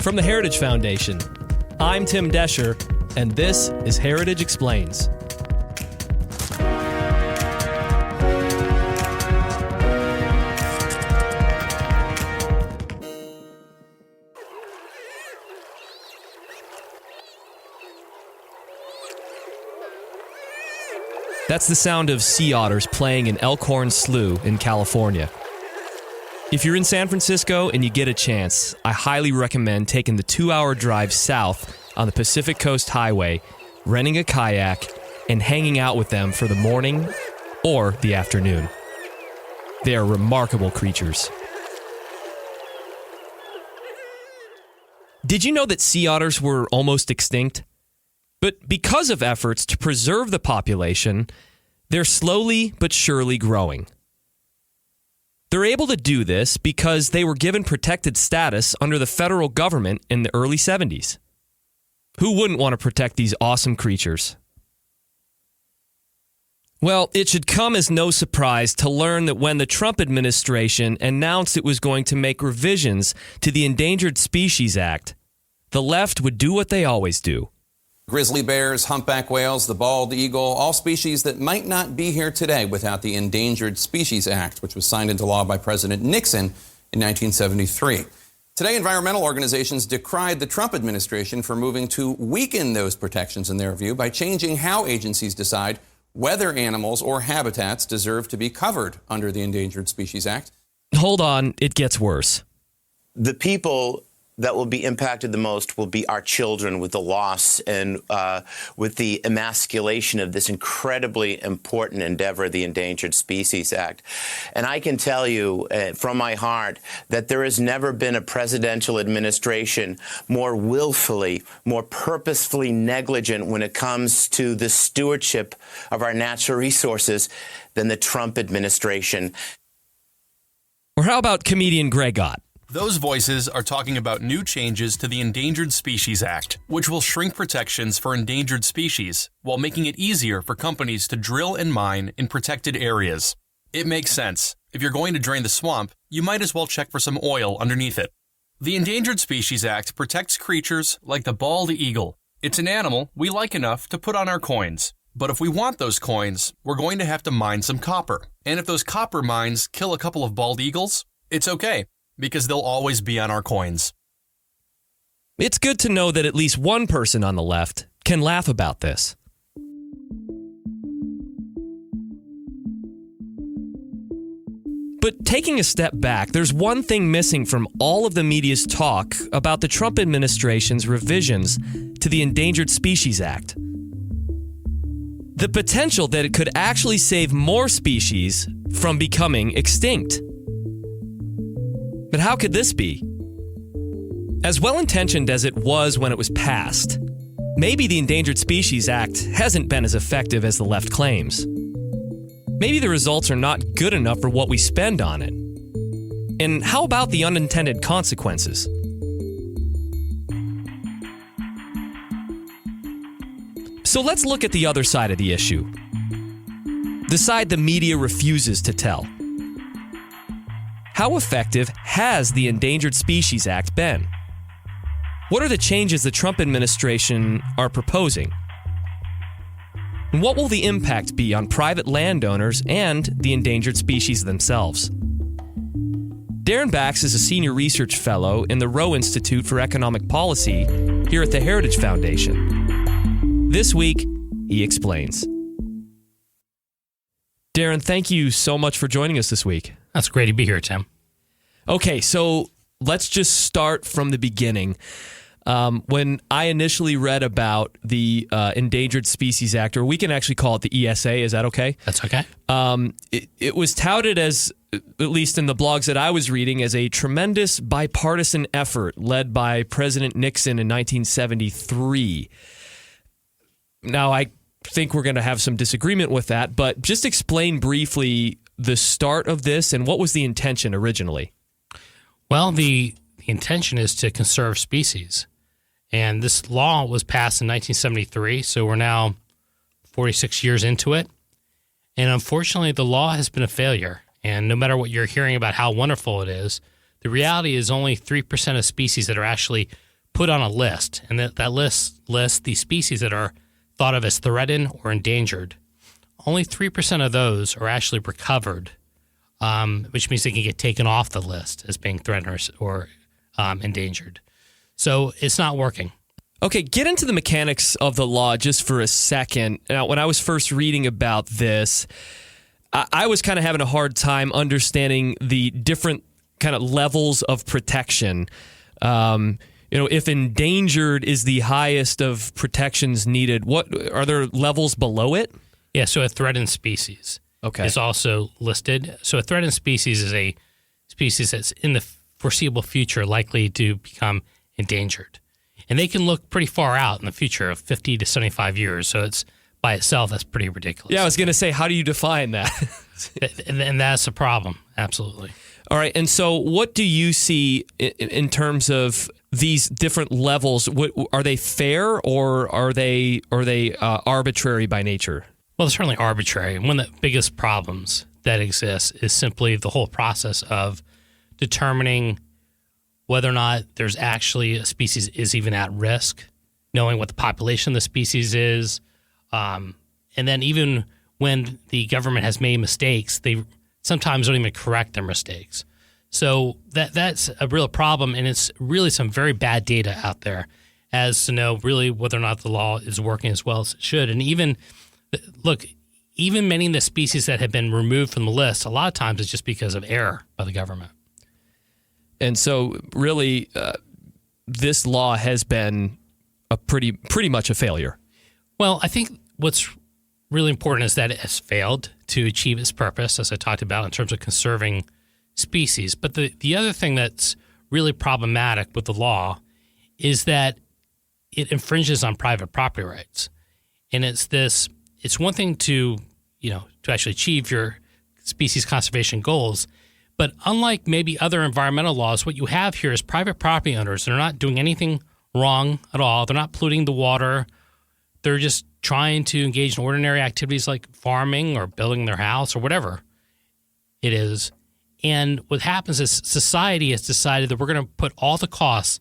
From the Heritage Foundation, I'm Tim Descher, and this is Heritage Explains. That's the sound of sea otters playing in Elkhorn Slough in California. If you're in San Francisco and you get a chance, I highly recommend taking the 2-hour drive south on the Pacific Coast Highway, renting a kayak, and hanging out with them for the morning or the afternoon. They are remarkable creatures. Did you know that sea otters were almost extinct? But because of efforts to preserve the population, they're slowly but surely growing. They're able to do this because they were given protected status under the federal government in the early 70s. Who wouldn't want to protect these awesome creatures? Well, it should come as no surprise to learn that when the Trump administration announced it was going to make revisions to the Endangered Species Act, the left would do what they always do. Grizzly bears, humpback whales, the bald eagle, all species that might not be here today without the Endangered Species Act, which was signed into law by President Nixon in 1973. Today, environmental organizations decried the Trump administration for moving to weaken those protections in their view by changing how agencies decide whether animals or habitats deserve to be covered under the Endangered Species Act. Hold on, it gets worse. The people that will be impacted the most will be our children with the loss and with the emasculation of this incredibly important endeavor, the Endangered Species Act. And I can tell you from my heart that there has never been a presidential administration more willfully, more purposefully negligent when it comes to the stewardship of our natural resources than the Trump administration. Or how about comedian Greg Ott? Those voices are talking about new changes to the Endangered Species Act, which will shrink protections for endangered species while making it easier for companies to drill and mine in protected areas. It makes sense. If you're going to drain the swamp, you might as well check for some oil underneath it. The Endangered Species Act protects creatures like the bald eagle. It's an animal we like enough to put on our coins. But if we want those coins, we're going to have to mine some copper. And if those copper mines kill a couple of bald eagles, it's okay, because they'll always be on our coins. It's good to know that at least one person on the left can laugh about this. But taking a step back, there's one thing missing from all of the media's talk about the Trump administration's revisions to the Endangered Species Act. The potential that it could actually save more species from becoming extinct. But how could this be? As well-intentioned as it was when it was passed, maybe the Endangered Species Act hasn't been as effective as the left claims. Maybe the results are not good enough for what we spend on it. And how about the unintended consequences? So let's look at the other side of the issue. The side the media refuses to tell. How effective has the Endangered Species Act been? What are the changes the Trump administration are proposing? And what will the impact be on private landowners and the endangered species themselves? Darren Bax is a senior research fellow in the Rowe Institute for Economic Policy here at the Heritage Foundation. This week, he explains. Darren, thank you so much for joining us this week. That's great to be here, Tim. Okay, so let's just start from the beginning. When I initially read about the Endangered Species Act, or we can actually call it the ESA, is that okay? That's okay. It was touted as, at least in the blogs that I was reading, as a tremendous bipartisan effort led by President Nixon in 1973. Now, I think we're going to have some disagreement with that, but just explain briefly the start of this and what was the intention originally? Well, the intention is to conserve species. And this law was passed in 1973, so we're now 46 years into it. And unfortunately, the law has been a failure. And no matter what you're hearing about how wonderful it is, the reality is only 3% of species that are actually put on a list, and that list lists the species that are thought of as threatened or endangered. Only 3% of those are actually recovered, which means they can get taken off the list as being threatened or endangered. So it's not working. Okay, get into the mechanics of the law just for a second. Now, when I was first reading about this, I was kind of having a hard time understanding the different kind of levels of protection. If endangered is the highest of protections needed, what are there levels below it? Yeah, so a threatened species is also listed. So a threatened species is a species that's in the foreseeable future likely to become endangered. And they can look pretty far out in the future of 50 to 75 years. So it's by itself, that's pretty ridiculous. Yeah, I was going to say, how do you define that? and that's a problem. Absolutely. All right. And so what do you see in terms of these different levels? Are they fair or are they arbitrary by nature? Well, they're certainly arbitrary. One of the biggest problems that exists is simply the whole process of determining whether or not there's actually a species is even at risk, knowing what the population of the species is. And then even when the government has made mistakes, they sometimes don't even correct their mistakes. So that's a real problem, and it's really some very bad data out there as to know really whether or not the law is working as well as it should. And even many of the species that have been removed from the list, a lot of times it's just because of error by the government. And so really this law has been a pretty much a failure. Well, I think what's really important is that it has failed to achieve its purpose, as I talked about, in terms of conserving species. But the other thing that's really problematic with the law is that it infringes on private property rights. And it's one thing to actually achieve your species conservation goals, but unlike maybe other environmental laws, what you have here is private property owners. They're not doing anything wrong at all. They're not polluting the water. They're just trying to engage in ordinary activities like farming or building their house or whatever it is. And what happens is society has decided that we're going to put all the costs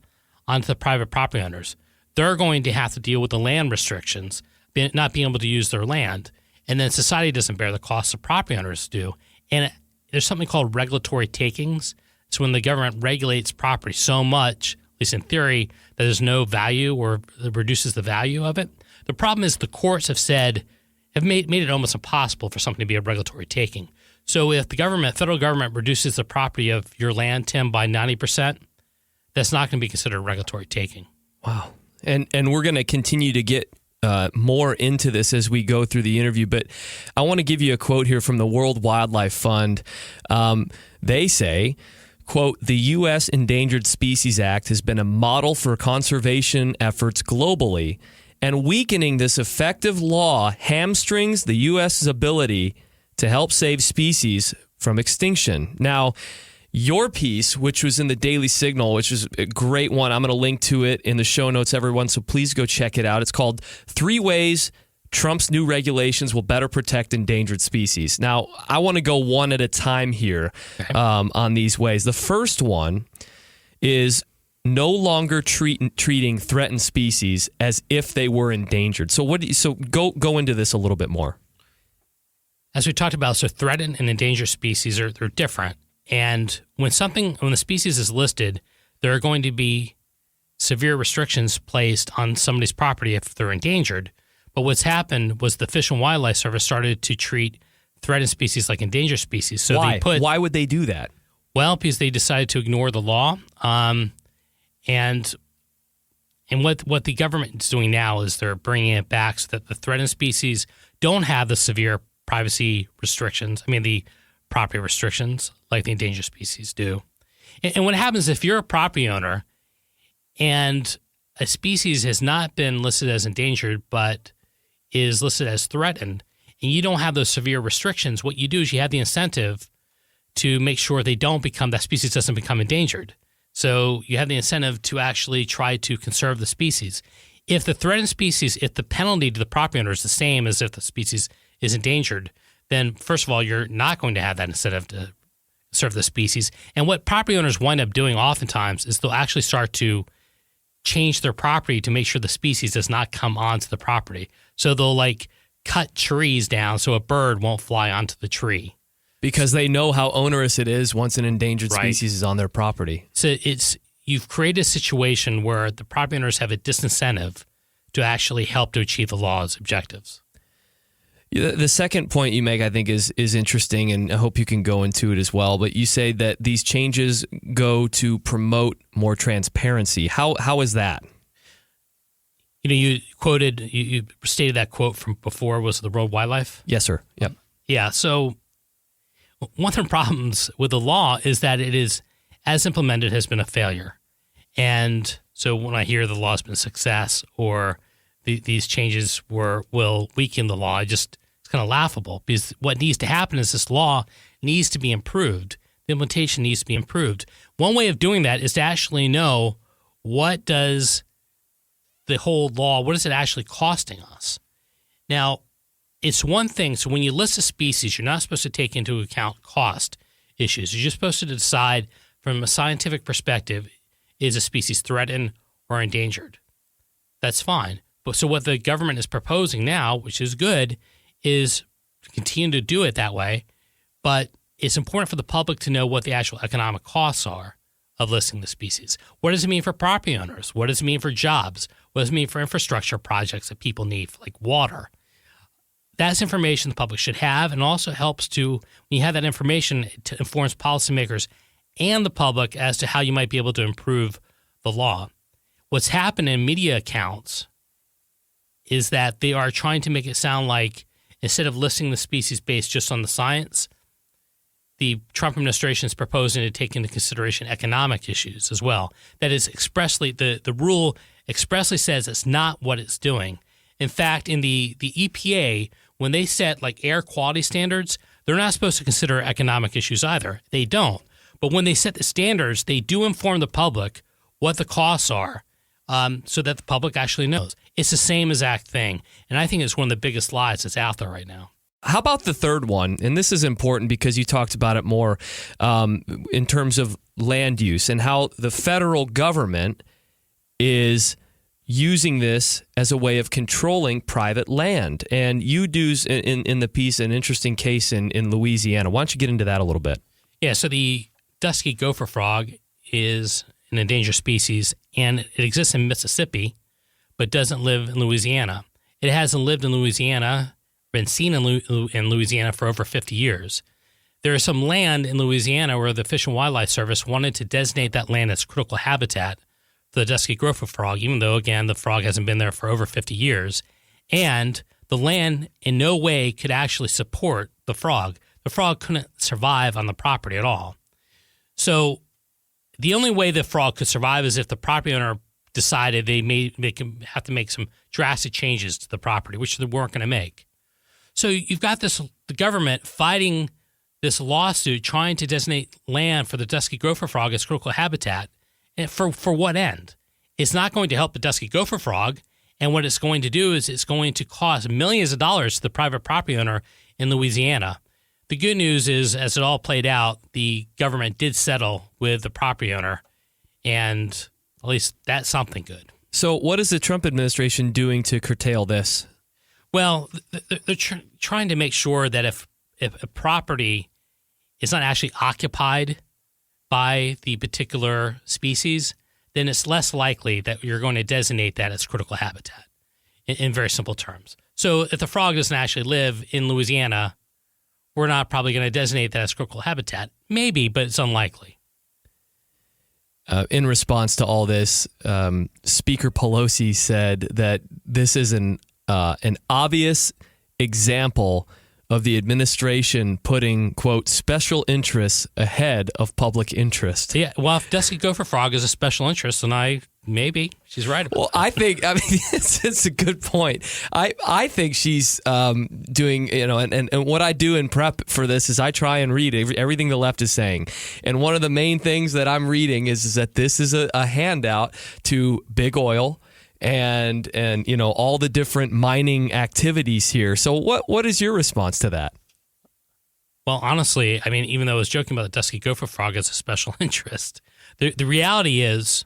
onto the private property owners. They're going to have to deal with the land restrictions, not being able to use their land. And then society doesn't bear the costs the property owners do. And there's something called regulatory takings. It's when the government regulates property so much, at least in theory, that there's no value or it reduces the value of it. The problem is the courts have made it almost impossible for something to be a regulatory taking. So if the federal government reduces the property of your land, Tim, by 90%, that's not going to be considered a regulatory taking. Wow. And we're going to continue to get more into this as we go through the interview, but I want to give you a quote here from the World Wildlife Fund. They say, quote, "The U.S. Endangered Species Act has been a model for conservation efforts globally, and weakening this effective law hamstrings the U.S.'s ability to help save species from extinction." Now, your piece, which was in the Daily Signal, which is a great one, I'm going to link to it in the show notes, everyone, so please go check it out. It's called 3 Ways Trump's New Regulations Will Better Protect Endangered Species. Now, I want to go one at a time here on these ways. The first one is no longer treating threatened species as if they were endangered. So go into this a little bit more. As we talked about, so threatened and endangered species they're different. And when the species is listed, there are going to be severe restrictions placed on somebody's property if they're endangered. But what's happened was the Fish and Wildlife Service started to treat threatened species like endangered species. So Why? Why would they do that? Well, because they decided to ignore the law. And what the government is doing now is they're bringing it back so that the threatened species don't have the severe privacy restrictions. The property restrictions like the endangered species do. And what happens if you're a property owner and a species has not been listed as endangered but is listed as threatened, and you don't have those severe restrictions, what you do is you have the incentive to make sure that species doesn't become endangered. So you have the incentive to actually try to conserve the species. If the threatened species, if the penalty to the property owner is the same as if the species is endangered, then first of all, you're not going to have that incentive to conserve the species. And what property owners wind up doing oftentimes is they'll actually start to change their property to make sure the species does not come onto the property. So they'll like cut trees down so a bird won't fly onto the tree. Because they know how onerous it is once an endangered species is on their property. So you've created a situation where the property owners have a disincentive to actually help to achieve the law's objectives. The second point you make, I think, is interesting, and I hope you can go into it as well. But you say that these changes go to promote more transparency. How is that? You stated that quote from before was the World Wildlife? Yes, sir. Yep. Yeah. So one of the problems with the law is that it is, as implemented, has been a failure. And so when I hear the law has been a success or these changes will weaken the law, it's kind of laughable, because what needs to happen is this law needs to be improved. The implementation needs to be improved. One way of doing that is to actually know what does the whole law, what is it actually costing us? Now, it's one thing. So when you list a species, you're not supposed to take into account cost issues. You're just supposed to decide from a scientific perspective, is a species threatened or endangered? That's fine. But so what the government is proposing now, which is good, is to continue to do it that way. But it's important for the public to know what the actual economic costs are of listing the species. What does it mean for property owners? What does it mean for jobs? What does it mean for infrastructure projects that people need, like water? That's information the public should have, and also helps to, when you have that information, it informs policymakers and the public as to how you might be able to improve the law. What's happened in media accounts is that they are trying to make it sound like instead of listing the species based just on the science, the Trump administration is proposing to take into consideration economic issues as well. That is expressly, the rule expressly says it's not what it's doing. In fact, in the EPA, when they set like air quality standards, they're not supposed to consider economic issues either. They don't. But when they set the standards, they do inform the public what the costs are, so that the public actually knows. It's the same exact thing. And I think it's one of the biggest lies that's out there right now. How about the third one? And this is important because you talked about it more in terms of land use and how the federal government is using this as a way of controlling private land. And you do in the piece an interesting case in Louisiana. Why don't you get into that a little bit? Yeah, so the Dusky Gopher frog is an endangered species, and it exists in Mississippi, but doesn't live in Louisiana. It hasn't lived in Louisiana, been seen in Louisiana for over 50 years. There is some land in Louisiana where the Fish and Wildlife Service wanted to designate that land as critical habitat for the Dusky Gopher frog, even though, again, the frog hasn't been there for over 50 years. And the land in no way could actually support the frog. The frog couldn't survive on the property at all. So the only way the frog could survive is if the property owner decided they have to make some drastic changes to the property, which they weren't going to make. So you've got the government fighting this lawsuit, trying to designate land for the Dusky Gopher frog as critical habitat. And for what end? It's not going to help the Dusky Gopher frog. And what it's going to do is it's going to cost millions of dollars to the private property owner in Louisiana. The good news is, as it all played out, the government did settle with the property owner, and at least that's something good. So what is the Trump administration doing to curtail this? Well, they're trying to make sure that if a property is not actually occupied by the particular species, then it's less likely that you're going to designate that as critical habitat in very simple terms. So if the frog doesn't actually live in Louisiana, we're not probably going to designate that as critical habitat. Maybe, but it's unlikely. In response to all this, Speaker Pelosi said that this is an obvious example of the administration putting, quote, special interests ahead of public interest. Yeah, well, if Dusky Gopher frog is a special interest, then maybe she's right about that. Well, it's a good point. I think she's doing, and what I do in prep for this is I try and read everything the left is saying. And one of the main things that I'm reading is that this is a handout to big oil and all the different mining activities here. So what is your response to that? Well, honestly, I mean, even though I was joking about the Dusky Gopher frog as a special interest, the reality is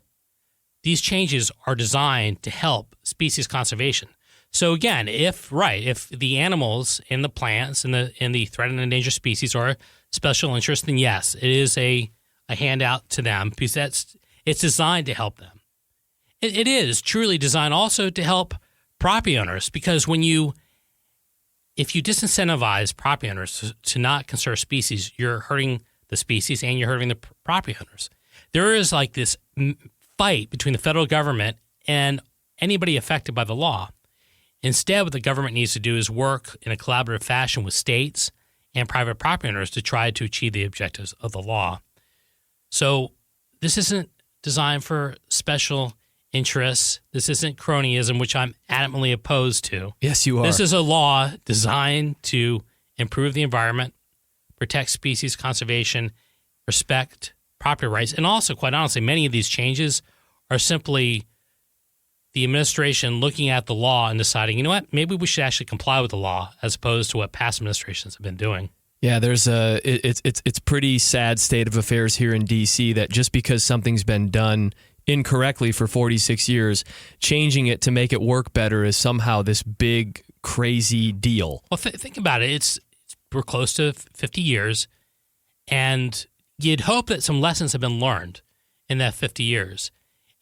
these changes are designed to help species conservation. So again, if the animals and the plants and the threatened and endangered species are special interest, then yes, it is a handout to them because it's designed to help them. It is truly designed also to help property owners, because if you disincentivize property owners to not conserve species, you're hurting the species and you're hurting the property owners. There is like this fight between the federal government and anybody affected by the law. Instead, what the government needs to do is work in a collaborative fashion with states and private property owners to try to achieve the objectives of the law. So this isn't designed for special interests. This isn't cronyism, which I'm adamantly opposed to. Yes, you are. This is a law designed to improve the environment, protect species conservation, respect property rights, and also, quite honestly, many of these changes are simply the administration looking at the law and deciding, you know what, maybe we should actually comply with the law as opposed to what past administrations have been doing. Yeah, it's pretty sad state of affairs here in D.C. that just because something's been done incorrectly for 46 years, changing it to make it work better is somehow this big, crazy deal. Well, think about it. We're close to 50 years, and you'd hope that some lessons have been learned in that 50 years,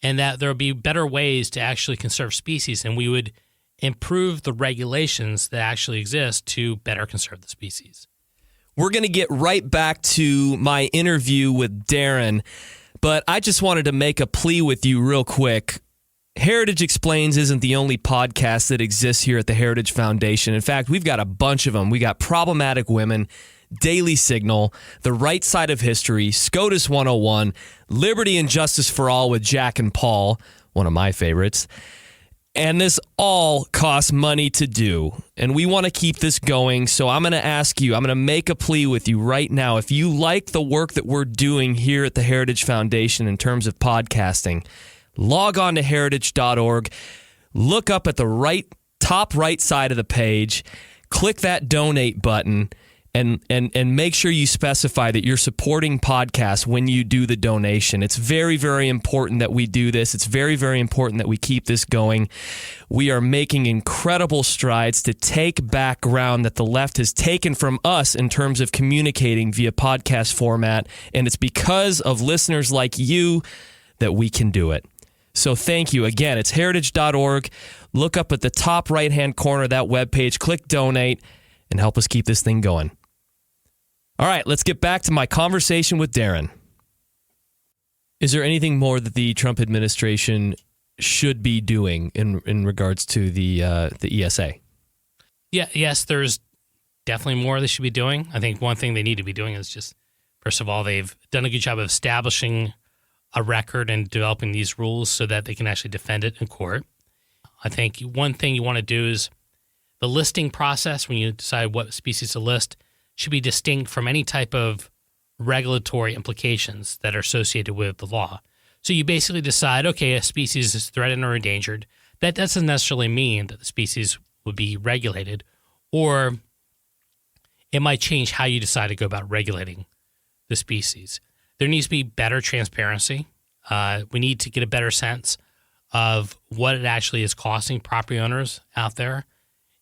and that there will be better ways to actually conserve species, and we would improve the regulations that actually exist to better conserve the species. We're going to get right back to my interview with Darren, but I just wanted to make a plea with you real quick. Heritage Explains isn't the only podcast that exists here at the Heritage Foundation. In fact, we've got a bunch of them. We got Problematic Women, Daily Signal, The Right Side of History, SCOTUS 101, Liberty and Justice for All with Jack and Paul, one of my favorites. And this all costs money to do. And we want to keep this going. So I'm going to ask you, I'm going to make a plea with you right now. If you like the work that we're doing here at the Heritage Foundation in terms of podcasting, log on to heritage.org, look up at the top right side of the page, click that donate button, and make sure you specify that you're supporting podcasts when you do the donation. It's very, very important that we do this. It's very, very important that we keep this going. We are making incredible strides to take back ground that the left has taken from us in terms of communicating via podcast format, and it's because of listeners like you that we can do it. So thank you. Again, it's heritage.org. Look up at the top right-hand corner of that webpage, click donate, and help us keep this thing going. All right, let's get back to my conversation with Darren. Is there anything more that the Trump administration should be doing in regards to the ESA? Yeah, yes, there's definitely more they should be doing. I think one thing they need to be doing is just, first of all, they've done a good job of establishing a record and developing these rules so that they can actually defend it in court. I think one thing you want to do is the listing process when you decide what species to list should be distinct from any type of regulatory implications that are associated with the law. So you basically decide, okay, a species is threatened or endangered. That doesn't necessarily mean that the species would be regulated, or it might change how you decide to go about regulating the species. There needs to be better transparency. We need to get a better sense of what it actually is costing property owners out there.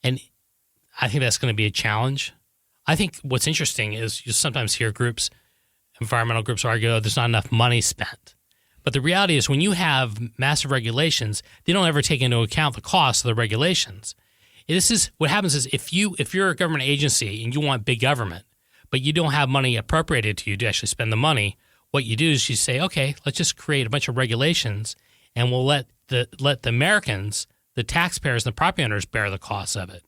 And I think that's going to be a challenge. I think what's interesting is you sometimes hear environmental groups argue, oh, there's not enough money spent. But the reality is when you have massive regulations, they don't ever take into account the cost of the regulations. This is what happens is if you're a government agency and you want big government, but you don't have money appropriated to you to actually spend the money, what you do is you say, okay, let's just create a bunch of regulations and we'll let the Americans, the taxpayers and the property owners bear the costs of it.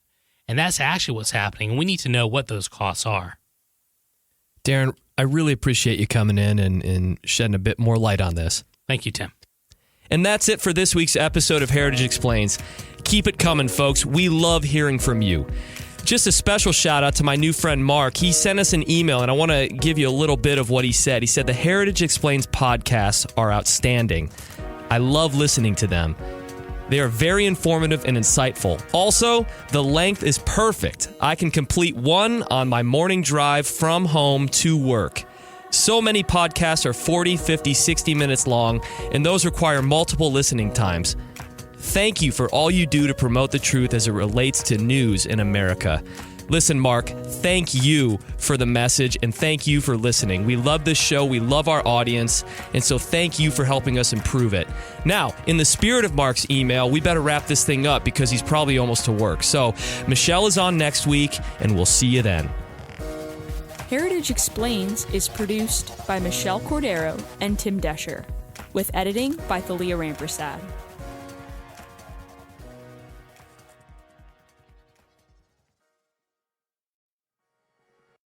And that's actually what's happening. And we need to know what those costs are. Darren, I really appreciate you coming in and shedding a bit more light on this. Thank you, Tim. And that's it for this week's episode of Heritage Explains. Keep it coming, folks. We love hearing from you. Just a special shout out to my new friend, Mark. He sent us an email, and I want to give you a little bit of what he said. He said, the Heritage Explains podcasts are outstanding. I love listening to them. They are very informative and insightful. Also, the length is perfect. I can complete one on my morning drive from home to work. So many podcasts are 40, 50, 60 minutes long, and those require multiple listening times. Thank you for all you do to promote the truth as it relates to news in America. Listen, Mark, thank you for the message, and thank you for listening. We love this show. We love our audience, and so thank you for helping us improve it. Now, in the spirit of Mark's email, we better wrap this thing up because he's probably almost to work. So, Michelle is on next week, and we'll see you then. Heritage Explains is produced by Michelle Cordero and Tim Desher, with editing by Thalia Rampersad.